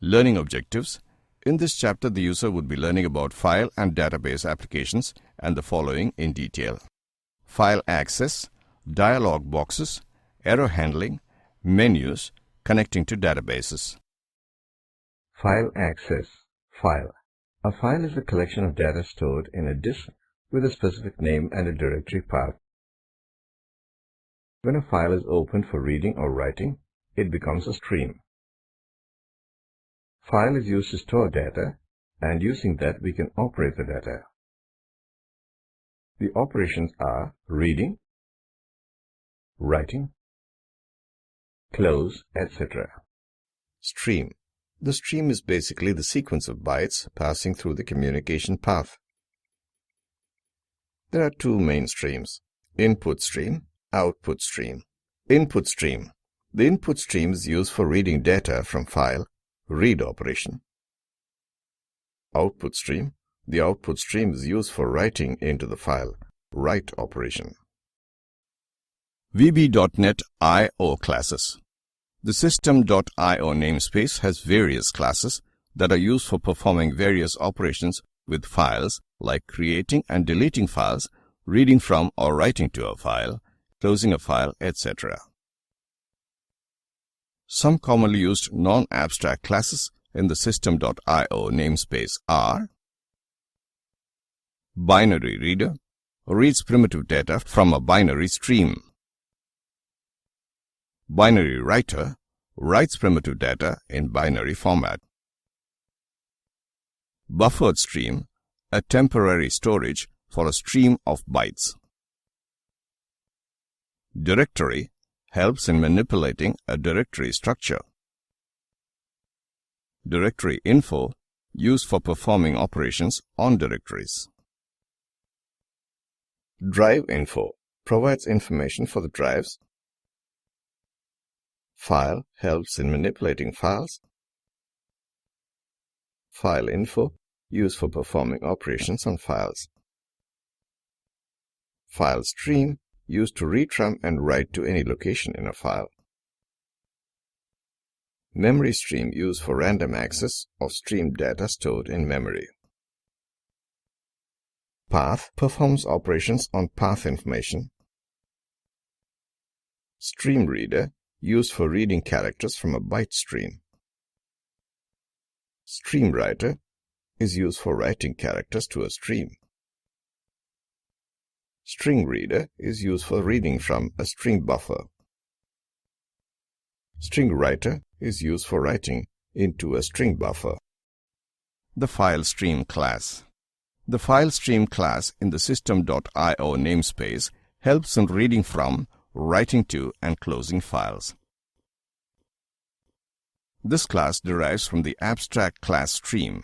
Learning objectives. In this chapter, the user would be learning about file and database applications and the following in detail. File access, dialog boxes, error handling, menus, connecting to databases. File access. File. A file is a collection of data stored in a disk with a specific name and a directory path. When a file is opened for reading or writing, it becomes a stream. File is used to store data, and using that we can operate the data. The operations are reading, writing, close, etc. Stream. The stream is basically the sequence of bytes passing through the communication path. There are two main streams: input stream, output stream. Input stream. The input stream is used for reading data from file, read operation. Output stream. The output stream is used for writing into the file, write operation. VB.NET I/O classes. The System.io namespace has various classes that are used for performing various operations with files, like creating and deleting files, reading from or writing to a file, closing a file, etc. Some commonly used non-abstract classes in the System.io namespace are: binary reader, reads primitive data from a binary stream. Binary writer, writes primitive data in binary format. Buffered stream, a temporary storage for a stream of bytes. Directory, helps in manipulating a directory structure. Directory info, used for performing operations on directories. Drive info, provides information for the drives. File, helps in manipulating files. File info, used for performing operations on files. File stream, used to read from and write to any location in a file. Memory stream, used for random access of streamed data stored in memory. Path, performs operations on path information. Stream reader, used for reading characters from a byte stream. Stream writer is used for writing characters to a stream. String reader is used for reading from a string buffer. String writer is used for writing into a string buffer. The file stream class. The file stream class in the System.io namespace helps in reading from, writing to, and closing files. This class derives from the abstract class stream.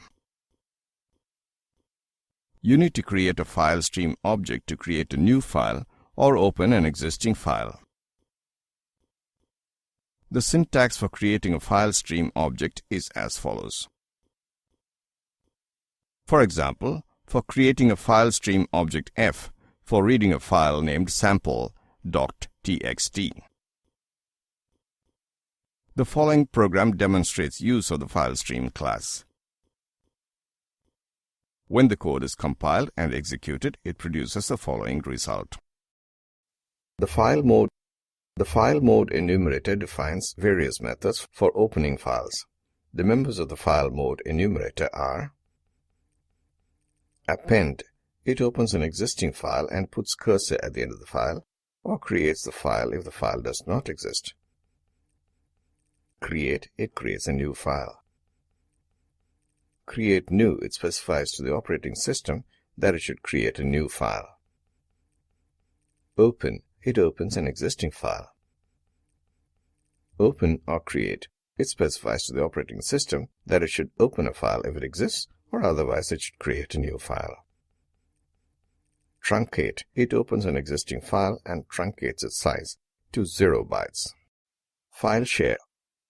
You need to create a file stream object to create a new file or open an existing file. The syntax for creating a file stream object is as follows. For example, for creating a file stream object F for reading a file named sample.txt. The following program demonstrates use of the file stream class. When the code is compiled and executed, it produces the following result. The file mode enumerator defines various methods for opening files. The members of the file mode enumerator are: append, it opens an existing file and puts cursor at the end of the file, or creates the file if the file does not exist. Create, it creates a new file. Create new, it specifies to the operating system that it should create a new file. Open, it opens an existing file. Open or create, it specifies to the operating system that it should open a file if it exists, or otherwise it should create a new file. Truncate, it opens an existing file and truncates its size to 0 bytes. File share.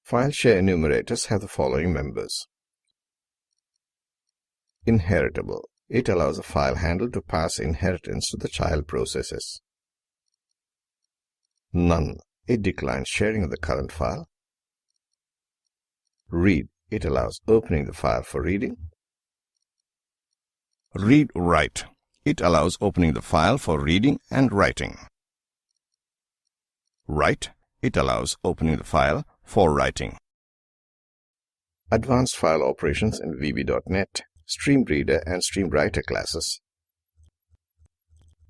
File share enumerators have the following members. Inheritable, it allows a file handle to pass inheritance to the child processes. None, it declines sharing of the current file. Read, It allows opening the file for reading. Read-write. It allows opening the file for reading and writing. Write. It allows opening the file for writing. Advanced file operations in VB.NET, StreamReader and StreamWriter classes.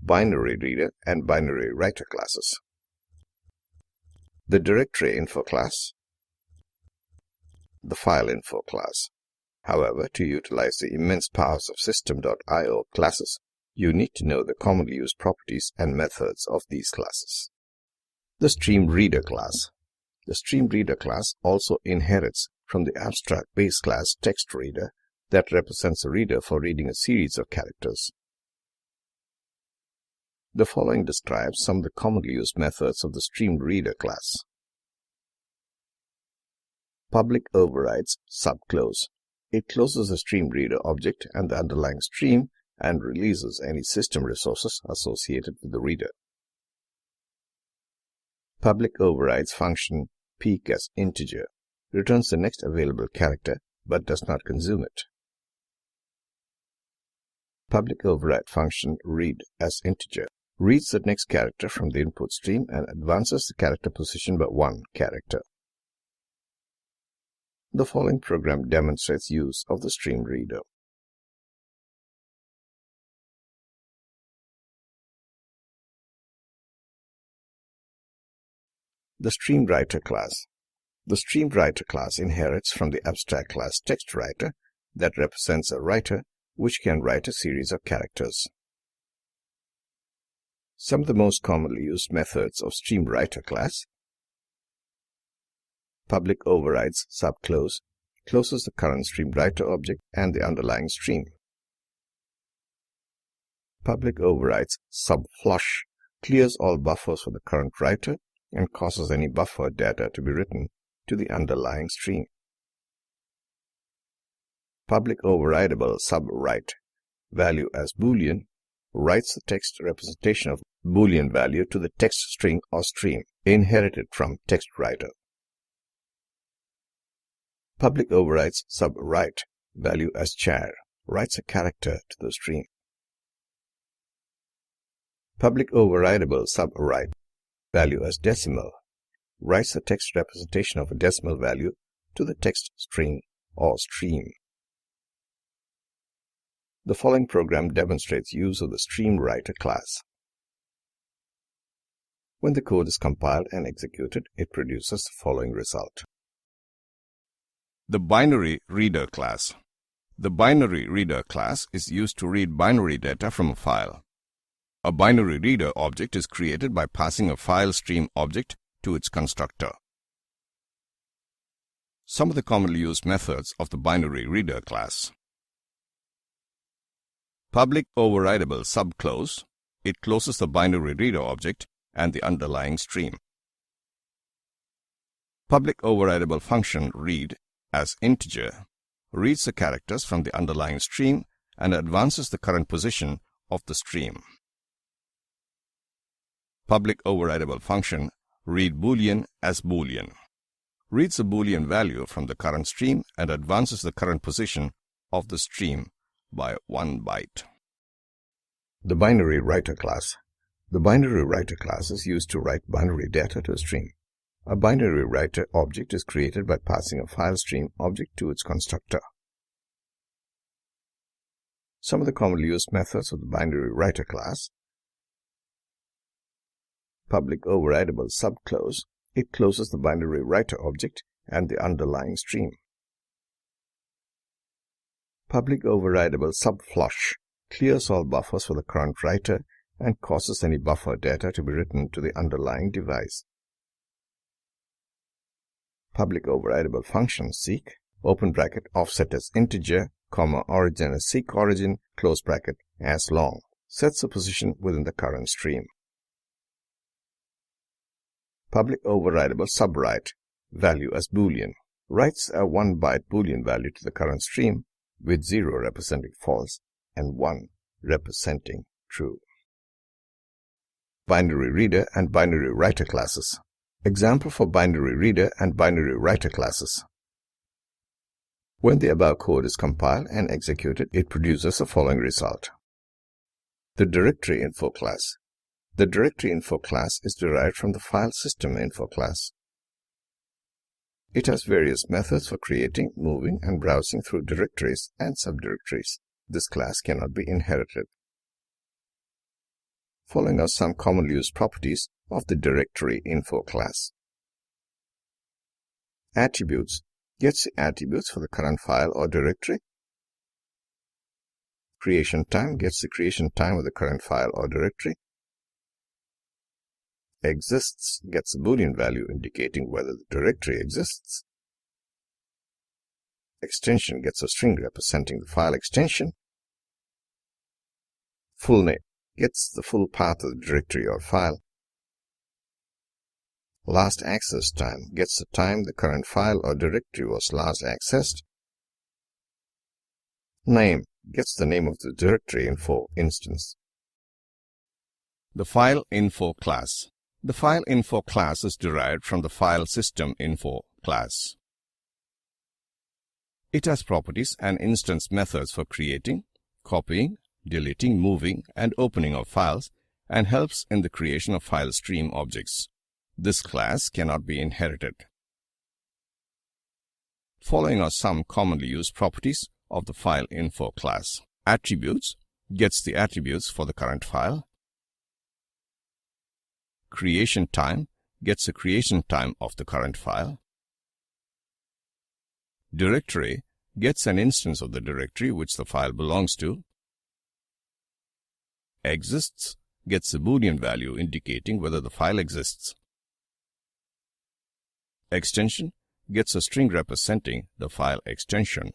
Binary reader and binary writer classes. The directory info class. The file info class. However, to utilize the immense powers of System.io classes, you need to know the commonly used properties and methods of these classes. The StreamReader class. The StreamReader class also inherits from the abstract base class TextReader that represents a reader for reading a series of characters. The following describes some of the commonly used methods of the StreamReader class. Public overrides subclose. It closes the StreamReader object and the underlying stream and releases any system resources associated with the reader. Public overrides function peek as integer returns the next available character but does not consume it. Public override function read as integer reads the next character from the input stream and advances the character position by one character. The following program demonstrates use of the StreamReader. The StreamWriter class. The StreamWriter class inherits from the abstract class TextWriter that represents a writer which can write a series of characters. Some of the most commonly used methods of StreamWriter class. Public overrides subclose closes the current StreamWriter object and the underlying stream. Public overrides subflush clears all buffers for the current writer and causes any buffer data to be written to the underlying stream. Public overridable subwrite value as Boolean writes the text representation of Boolean value to the text string or stream inherited from TextWriter. Public overrides subwrite value as char writes a character to the stream. Public overridable subwrite value as decimal writes the text representation of a decimal value to the text string or stream. The following program demonstrates use of the StreamWriter class. When the code is compiled and executed, it produces the following result. The binary reader class. The binary reader class is used to read binary data from a file. A binary reader object is created by passing a file stream object to its constructor. Some of the commonly used methods of the binary reader class. Public overridable subclose. It closes the binary reader object and the underlying stream. Public overridable function read as integer reads the characters from the underlying stream and advances the current position of the stream. Public overridable function read Boolean as Boolean reads the Boolean value from the current stream and advances the current position of the stream by 1 byte. The binary writer class. The binary writer class is used to write binary data to a stream. A binary writer object is created by passing a file stream object to its constructor. Some of the commonly used methods of the binary writer class. Public overridable subclose. It closes the binary writer object and the underlying stream. Public overridable subflush clears all buffers for the current writer and causes any buffer data to be written to the underlying device. Public overridable function seek, open bracket, offset as integer, comma, origin as seek origin, close bracket, as long, sets the position within the current stream. Public overridable subwrite, value as Boolean, writes a 1 byte Boolean value to the current stream with 0 representing false and 1 representing true. Binary reader and binary writer classes. Example for binary reader and binary writer classes. When the above code is compiled and executed, it produces the following result. The directory info class. The directory info class is derived from the file system info class. It has various methods for creating, moving, and browsing through directories and subdirectories. This class cannot be inherited. Following are some commonly used properties of the directory info class. Attributes gets the attributes for the current file or directory. Creation time gets the creation time of the current file or directory. Exists gets a Boolean value indicating whether the directory exists. Extension gets a string representing the file extension. Full name gets the full path of the directory or file. Last access time gets the time the current file or directory was last accessed. Name gets the name of the directory info instance. The file info class. The file info class is derived from the file system info class. It has properties and instance methods for creating, copying, deleting, moving, and opening of files, and helps in the creation of file stream objects. This class cannot be inherited. Following are some commonly used properties of the file info class. Attributes gets the attributes for the current file. Creation time gets the creation time of the current file. Directory gets an instance of the directory which the file belongs to. Exists gets a Boolean value indicating whether the file exists. Extension gets a string representing the file extension.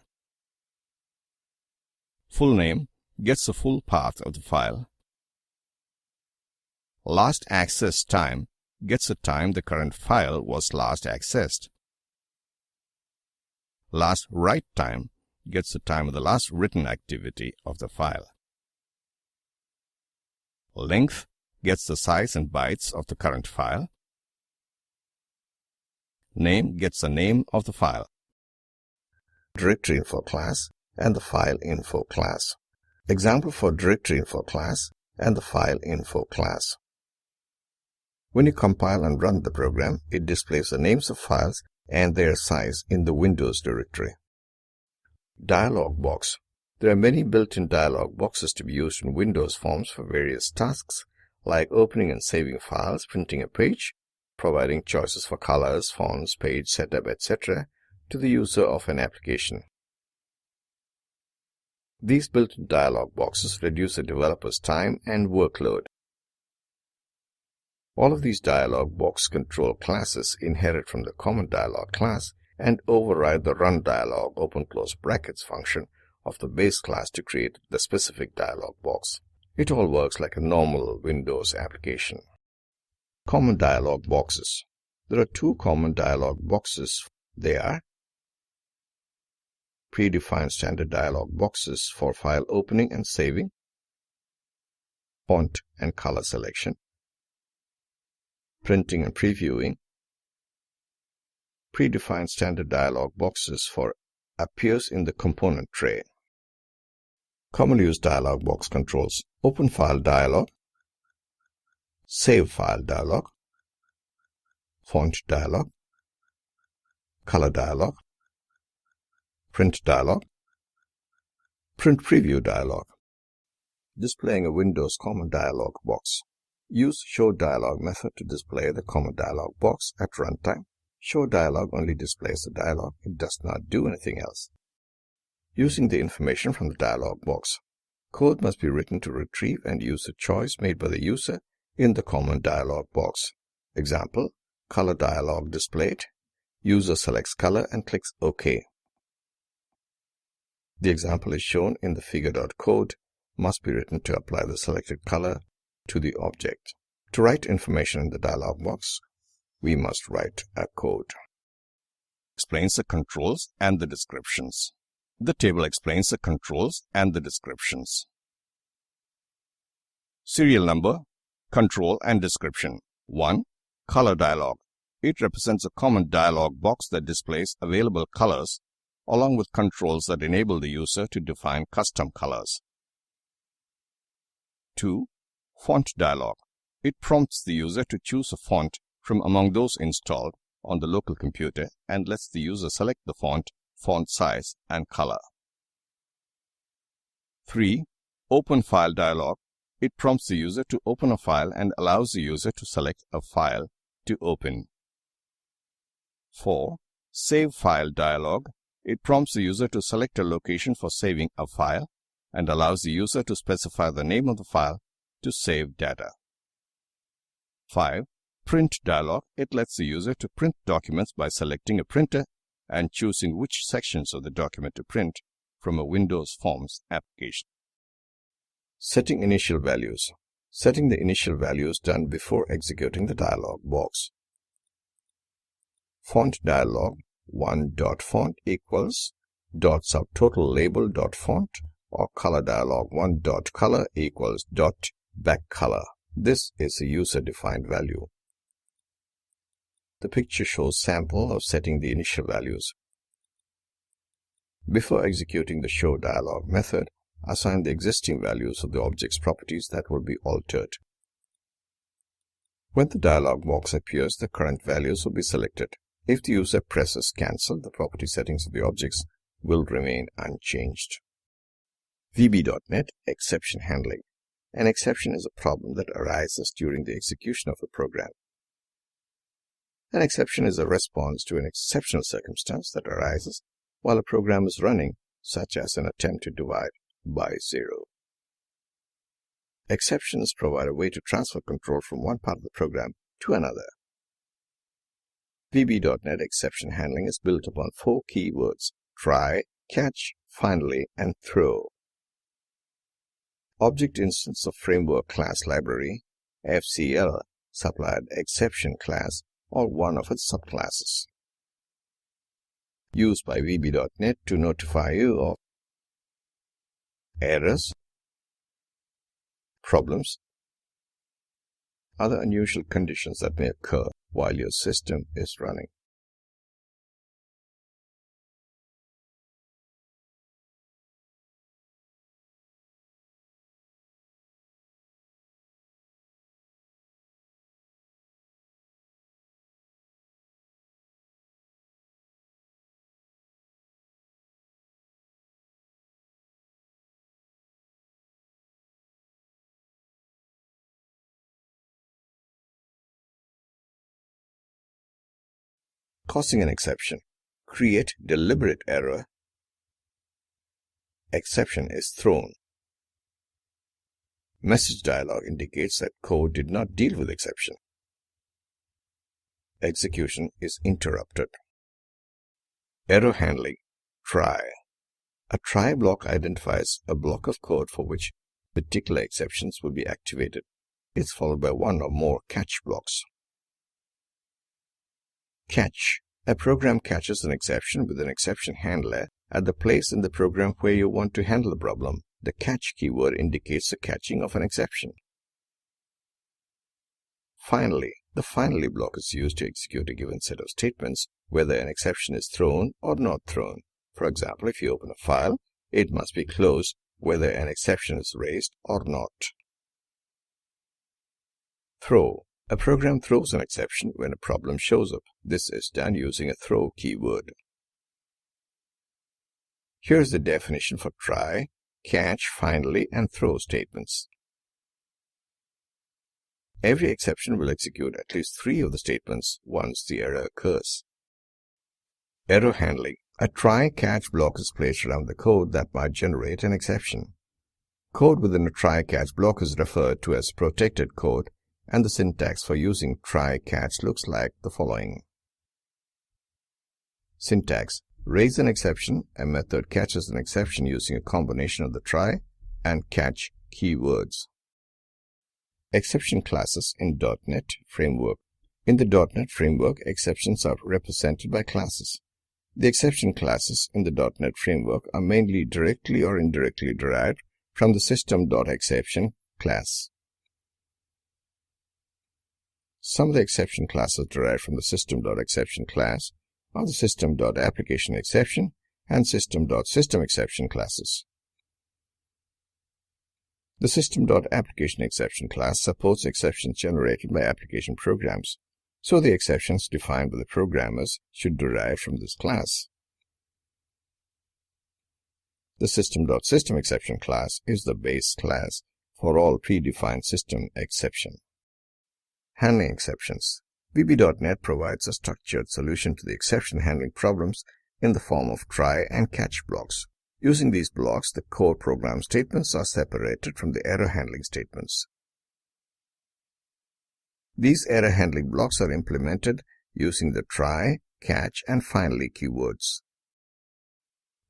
Full name gets the full path of the file. Last access time gets the time the current file was last accessed. Last write time gets the time of the last written activity of the file. Length gets the size in bytes of the current file. Name gets the name of the file. Directory info class and the file info class. Example for directory info class and the file info class. When you compile and run the program, it displays the names of files and their size in the Windows directory. Dialog box. There are many built-in dialog boxes to be used in Windows forms for various tasks like opening and saving files, printing a page, providing choices for colors, fonts, page setup, etc. to the user of an application. These built-in dialog boxes reduce the developer's time and workload. All of these dialog box control classes inherit from the common dialog class and override the run dialog open close brackets function of the base class to create the specific dialog box. It all works like a normal Windows application. Common dialog boxes. There are two common dialog boxes. They are predefined standard dialog boxes for file opening and saving, font and color selection, printing and previewing, predefined standard dialog boxes for appears in the component tray. Commonly used dialog box controls: open file dialog, save file dialog, font dialog, color dialog, print dialog, print preview dialog. Displaying a Windows common dialog box. Use show dialog method to display the common dialog box at runtime. Show dialog only displays the dialog. It does not do anything else. Using the information from the dialog box. Code must be written to retrieve and use a choice made by the user in the common dialog box. Example, color dialog displayed. User selects color and clicks OK. The example is shown in the figure.code. Must be written to apply the selected color to the object. To write information in the dialog box, we must write a code. Explains the controls and the descriptions. The table explains the controls and the descriptions. Serial number, control and description. 1. Color dialog. It represents a common dialog box that displays available colors along with controls that enable the user to define custom colors. 2. Font dialog. It prompts the user to choose a font from among those installed on the local computer and lets the user select the font size, and color. 3. Open file dialog. It prompts the user to open a file and allows the user to select a file to open. 4. Save file dialog. It prompts the user to select a location for saving a file and allows the user to specify the name of the file to save data. 5. Print dialog. It lets the user to print documents by selecting a printer and choosing which sections of the document to print from a Windows Forms application. Setting initial values. Setting the initial values done before executing the dialog box. Font dialog 1.font equals .subtotal label.font or color dialog 1.color equals .backcolor. This is a user-defined value. The picture shows sample of setting the initial values. Before executing the show dialog method, assign the existing values of the object's properties that will be altered. When the dialog box appears, the current values will be selected. If the user presses cancel, the property settings of the objects will remain unchanged. VB.NET Exception Handling. An exception is a problem that arises during the execution of a program. An exception is a response to an exceptional circumstance that arises while a program is running, such as an attempt to divide by 0. Exceptions provide a way to transfer control from one part of the program to another. VB.NET Exception Handling is built upon 4 keywords: try, catch, finally, and throw. Object Instance of Framework Class Library, FCL, supplied exception class or one of its subclasses. Used by VB.NET to notify you of errors, problems, other unusual conditions that may occur while your system is running. Causing an exception. Create deliberate error. Exception is thrown. Message dialog indicates that code did not deal with exception. Execution is interrupted. Error handling. Try. A try block identifies a block of code for which particular exceptions will be activated. It's followed by one or more catch blocks. Catch. A program catches an exception with an exception handler at the place in the program where you want to handle the problem. The catch keyword indicates the catching of an exception. Finally, the finally block is used to execute a given set of statements, whether an exception is thrown or not thrown. For example, if you open a file, it must be closed whether an exception is raised or not. Throw. A program throws an exception when a problem shows up. This is done using a throw keyword. Here's the definition for try, catch, finally, and throw statements. Every exception will execute at least 3 of the statements once the error occurs. Error handling. A try-catch block is placed around the code that might generate an exception. Code within a try-catch block is referred to as protected code, and the syntax for using try-catch looks like the following. Syntax. Raise an exception. A method catches an exception using a combination of the try and catch keywords. Exception classes in .NET Framework. In the .NET Framework, exceptions are represented by classes. The exception classes in the .NET Framework are mainly directly or indirectly derived from the system.exception class. Some of the exception classes derived from the system.exception class are the system.applicationException and system.systemException classes. The system.applicationException class supports exceptions generated by application programs, so the exceptions defined by the programmers should derive from this class. The system.systemException class is the base class for all predefined system exception. Handling exceptions. VB.NET provides a structured solution to the exception handling problems in the form of try and catch blocks. Using these blocks, the core program statements are separated from the error handling statements. These error handling blocks are implemented using the try, catch, and finally keywords.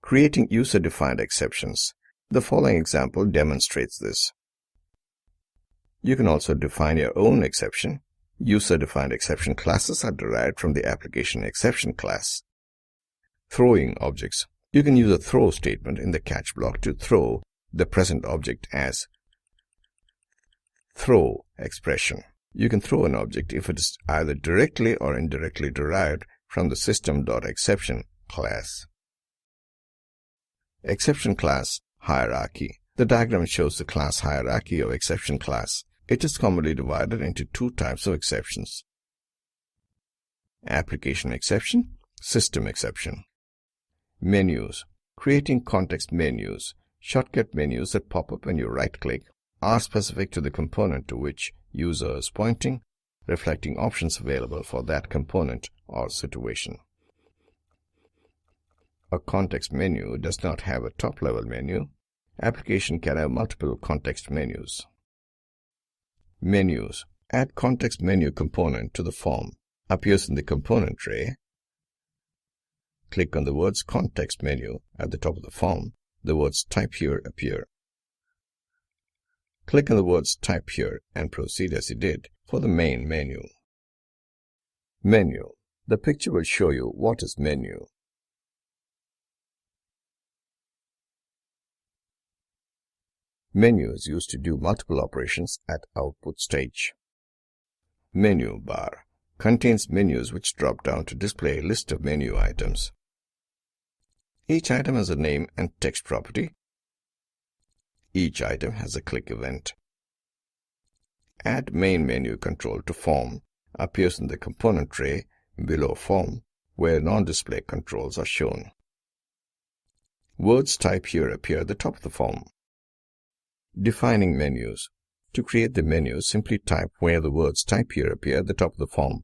Creating user-defined exceptions. The following example demonstrates this. You can also define your own exception. User-defined exception classes are derived from the application exception class. Throwing objects. You can use a throw statement in the catch block to throw the present object as throw expression. You can throw an object if it is either directly or indirectly derived from the system.exception class. Exception class hierarchy. The diagram shows the class hierarchy of exception class. It is commonly divided into two types of exceptions: application exception, system exception. Menus. Creating context menus. Shortcut menus that pop up when you right-click are specific to the component to which user is pointing, reflecting options available for that component or situation. A context menu does not have a top-level menu. Application can have multiple context menus. Menus. Add context menu component to the form. Appears in the component tray. Click on the words context menu at the top of the form. The words type here appear. Click on the words type here and proceed as you did for the main menu. Menu. The picture will show you what is menu. Menu is used to do multiple operations at output stage. Menu bar contains menus which drop down to display a list of menu items. Each item has a name and text property. Each item has a click event. Add main menu control to form appears in the component tray below form, where non-display controls are shown. Words type here appear at the top of the form. Defining menus. To create the menu, simply type where the words type here appear at the top of the form.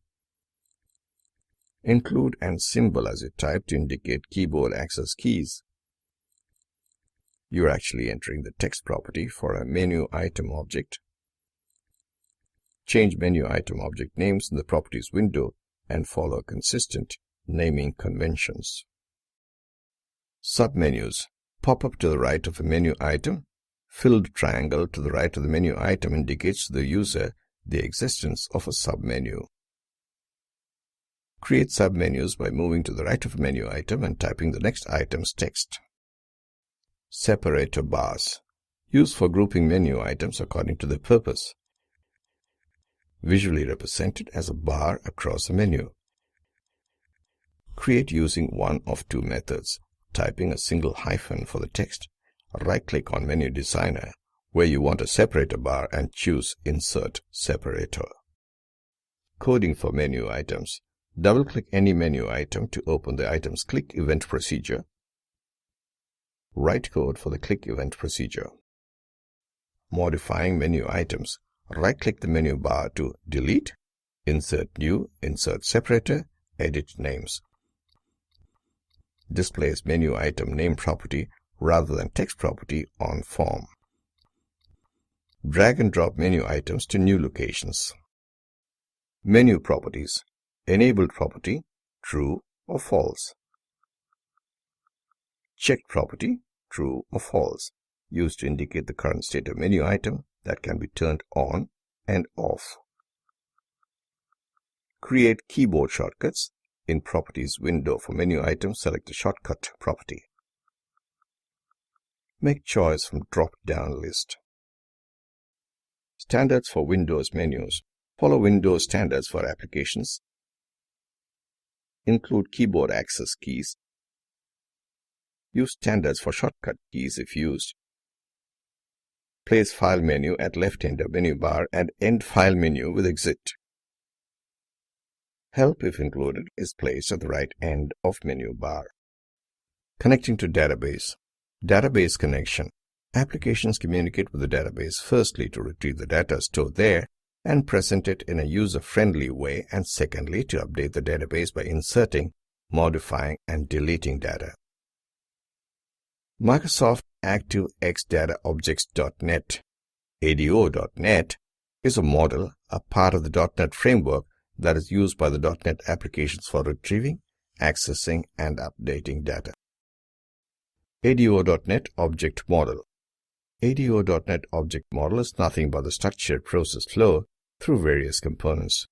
Include and symbol as you type to indicate keyboard access keys. You are actually entering the text property for a menu item object. Change menu item object names in the properties window and follow consistent naming conventions. Submenus. Pop up to the right of a menu item. Filled triangle to the right of the menu item indicates to the user the existence of a submenu. Create submenus by moving to the right of a menu item and typing the next item's text. Separator bars. Used for grouping menu items according to their purpose. Visually represented as a bar across a menu. Create using one of two methods: typing a single hyphen for the text. Right-click on Menu Designer where you want a separator bar and choose Insert Separator. Coding for menu items. Double-click any menu item to open the item's click event procedure. Write code for the click event procedure. Modifying menu items. Right-click the menu bar to delete, insert new, insert separator, edit names. Displays menu item name property rather than text property on form. Drag and drop menu items to new locations. Menu properties. Enabled property, true or false. Checked property, true or false, used to indicate the current state of menu item that can be turned on and off. Create keyboard shortcuts. In Properties window for menu item, select the Shortcut property. Make choice from drop-down list. Standards for Windows menus. Follow Windows standards for applications. Include keyboard access keys. Use standards for shortcut keys if used. Place File menu at left end of menu bar and End File menu with Exit. Help, if included, is placed at the right end of menu bar. Connecting to database. Database connection. Applications communicate with the database firstly to retrieve the data stored there and present it in a user-friendly way, and secondly to update the database by inserting, modifying, and deleting data. Microsoft ActiveX Data Objects.net ADO.net is a model, a part of the .NET framework that is used by the .NET applications for retrieving, accessing, and updating data. ADO.net Object Model. ADO.net Object Model is nothing but the structured process flow through various components.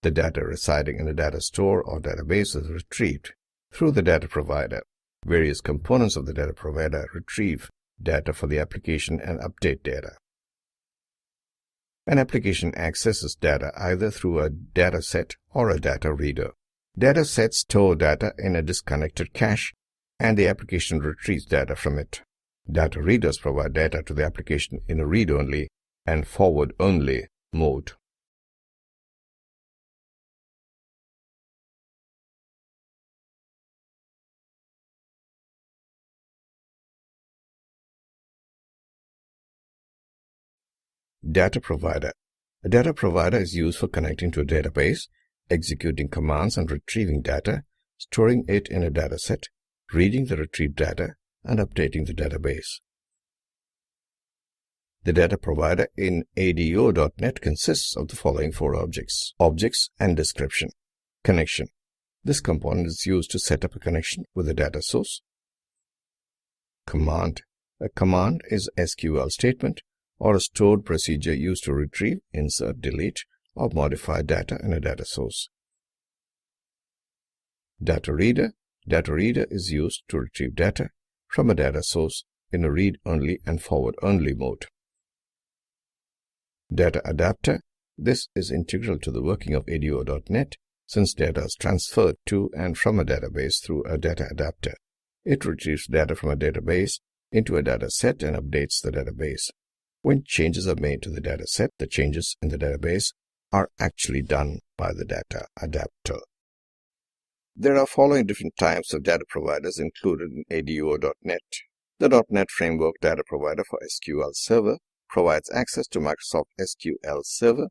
The data residing in a data store or database is retrieved through the data provider. Various components of the data provider retrieve data for the application and update data. An application accesses data either through a data set or a data reader. Data sets store data in a disconnected cache, and the application retrieves data from it. Data readers provide data to the application in a read-only and forward-only mode. Data provider. A data provider is used for connecting to a database, executing commands and retrieving data, storing it in a dataset, reading the retrieved data, and updating the database. The data provider in ADO.net consists of the following four objects: objects and description. Connection. This component is used to set up a connection with a data source. Command. A command is an SQL statement or a stored procedure used to retrieve, insert, delete, or modify data in a data source. Data reader. Data reader is used to retrieve data from a data source in a read-only and forward-only mode. Data adapter. This is integral to the working of ADO.net since data is transferred to and from a database through a data adapter. It retrieves data from a database into a data set and updates the database. When changes are made to the data set, the changes in the database are actually done by the data adapter. There are following different types of data providers included in ADO.net. The .NET Framework Data Provider for SQL Server provides access to Microsoft SQL Server.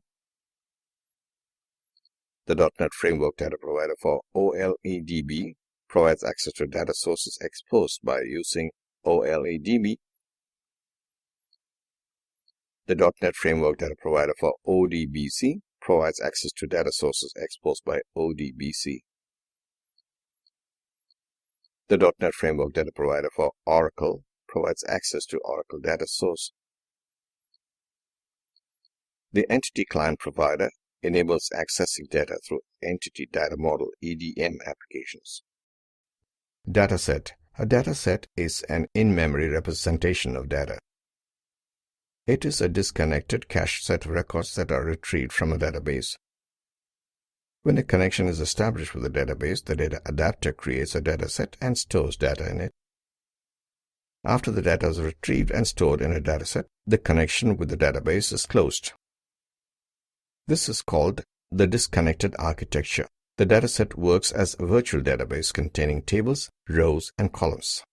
The .NET Framework Data Provider for OLEDB provides access to data sources exposed by using OLEDB. The .NET Framework Data Provider for ODBC provides access to data sources exposed by ODBC. The .NET Framework Data Provider for Oracle provides access to Oracle data source. The Entity Client Provider enables accessing data through Entity Data Model (EDM) applications. Dataset. A dataset is an in-memory representation of data. It is a disconnected cached set of records that are retrieved from a database. When a connection is established with a database, the data adapter creates a dataset and stores data in it. After the data is retrieved and stored in a dataset, the connection with the database is closed. This is called the disconnected architecture. The dataset works as a virtual database containing tables, rows, and columns.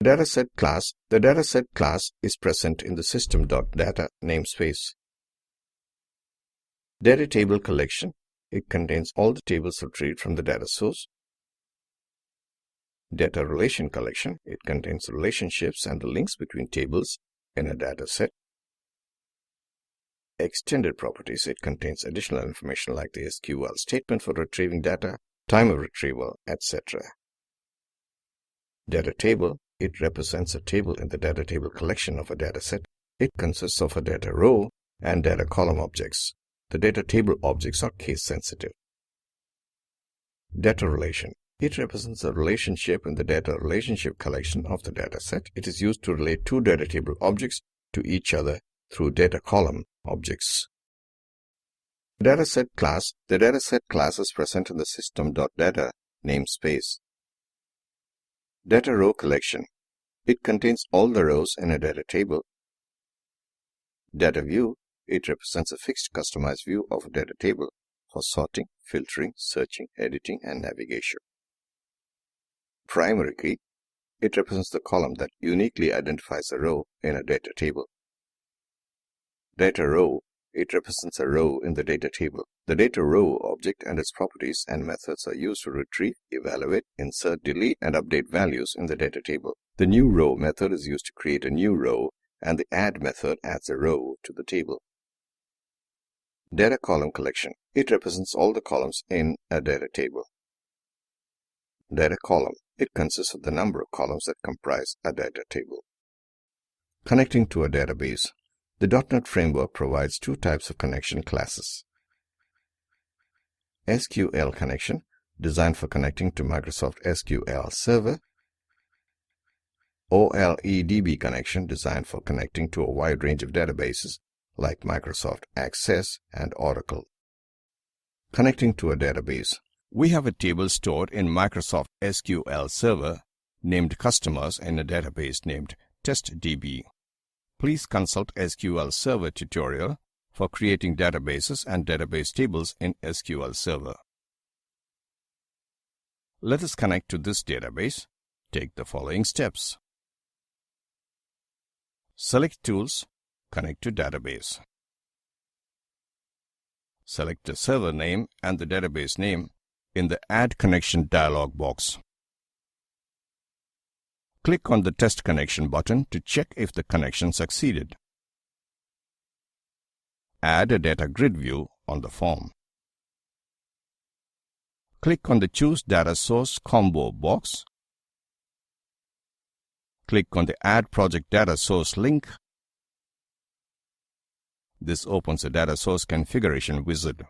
The dataset class is present in the system.data namespace. Data table collection. It contains all the tables retrieved from the data source. Data relation collection. It contains relationships and the links between tables in a data set. Extended properties. It contains additional information like the SQL statement for retrieving data, time of retrieval, etc. Data table. It represents a table in the data table collection of a data set. It consists of a data row and data column objects. The data table objects are case sensitive. Data relation. It represents a relationship in the data relationship collection of the data set. It is used to relate two data table objects to each other through data column objects. Dataset class. The dataset class is present in the system.data namespace. Data row collection. It contains all the rows in a data table. Data view. It represents a fixed customized view of a data table for sorting, filtering, searching, editing, and navigation. Primary key. It represents the column that uniquely identifies a row in a data table. Data row. It represents a row in the data table. The data row object and its properties and methods are used to retrieve, evaluate, insert, delete, and update values in the data table. The new row method is used to create a new row, and the add method adds a row to the table. Data column collection. It represents all the columns in a data table. Data column. It consists of the number of columns that comprise a data table. Connecting to a database. The .NET Framework provides two types of connection classes. SQL connection, designed for connecting to Microsoft SQL Server. OLEDB connection, designed for connecting to a wide range of databases like Microsoft Access and Oracle. Connecting to a database. We have a table stored in Microsoft SQL Server named Customers in a database named TestDB. Please consult SQL Server tutorial for creating databases and database tables in SQL Server. Let us connect to this database. Take the following steps. Select Tools, Connect to Database. Select the server name and the database name in the Add Connection dialog box. Click on the Test Connection button to check if the connection succeeded. Add a data grid view on the form. Click on the Choose Data Source combo box. Click on the Add Project Data Source link. This opens a data source configuration wizard.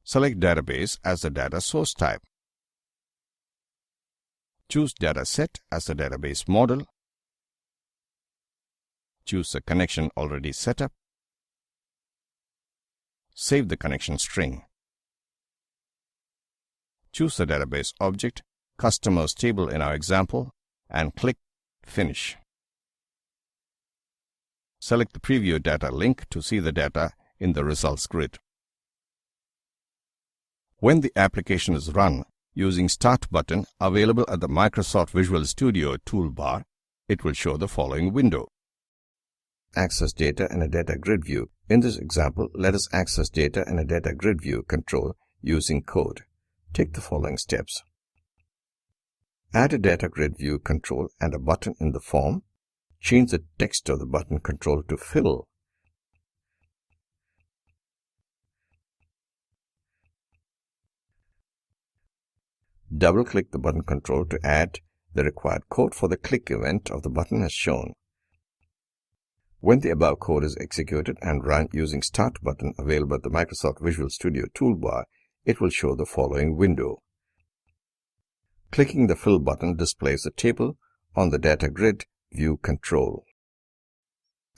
Select Database as the data source type. Choose Dataset as the database model. Choose a connection already set up. Save the connection string. Choose the database object, Customers table in our example, and click Finish. Select the Preview Data link to see the data in the results grid. When the application is run using Start button available at the Microsoft Visual Studio toolbar, it will show the following window. Access data in a data grid view. In this example, let us access data in a data grid view control using code. Take the following steps. Add a data grid view control and a button in the form. Change the text of the button control to fill. Double-click the button control to add the required code for the click event of the button as shown. When the above code is executed and run using Start button available at the Microsoft Visual Studio toolbar, it will show the following window. Clicking the Fill button displays the table on the data grid view control.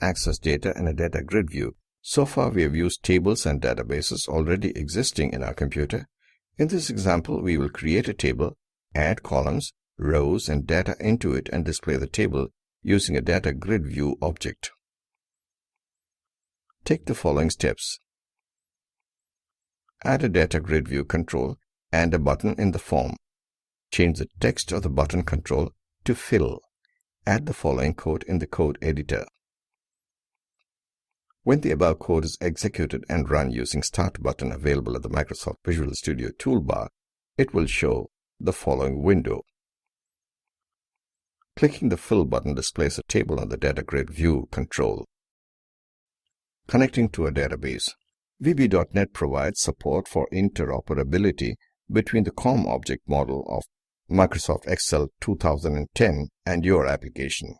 Access data in a data grid view. So far we have used tables and databases already existing in our computer. In this example, we will create a table, add columns, rows, and data into it and display the table using a data grid view object. Take the following steps. Add a data grid view control and a button in the form. Change the text of the button control to fill. Add the following code in the code editor. When the above code is executed and run using Start button available at the Microsoft Visual Studio toolbar, it will show the following window. Clicking the Fill button displays a table on the data grid view control. Connecting to a database. VB.NET provides support for interoperability between the COM object model of Microsoft Excel 2010 and your application.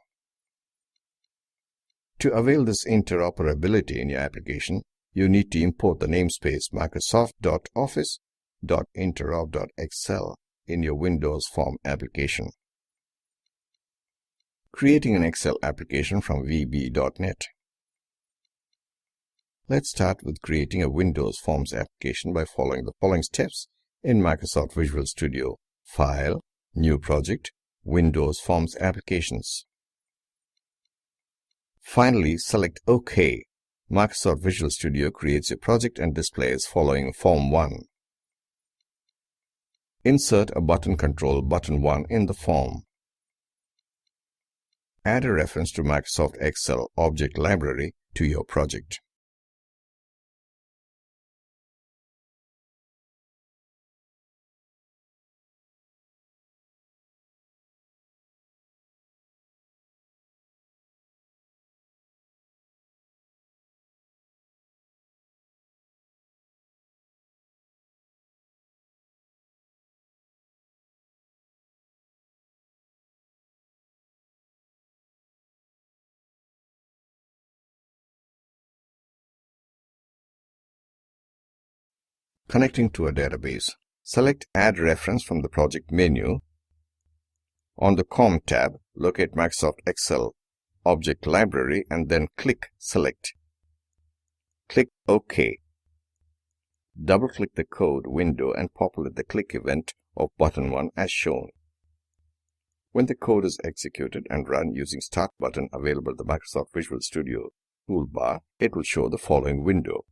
To avail this interoperability in your application, you need to import the namespace microsoft.office.interop.excel in your Windows Form application. Creating an Excel application from VB.NET. Let's start with creating a Windows Forms application by following the following steps in Microsoft Visual Studio. File, New project, Windows Forms Applications. Finally, select OK. Microsoft Visual Studio creates your project and displays following Form 1. Insert a button control button 1 in the form. Add a reference to Microsoft Excel object library to your project. Connecting to a database. Select Add Reference from the project menu. On the COM tab, locate Microsoft Excel Object Library and then click Select. Click OK. Double-click the code window and populate the click event of button 1 as shown. When the code is executed and run using Start button available in the Microsoft Visual Studio toolbar, it will show the following window.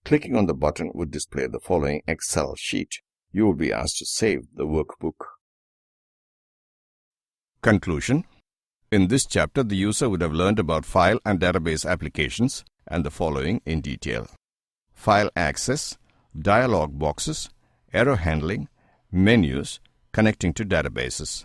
Clicking on the button would display the following Excel sheet. You will be asked to save the workbook. Conclusion. In this chapter, the user would have learned about file and database applications and the following in detail. File access, dialog boxes, error handling, menus, connecting to databases.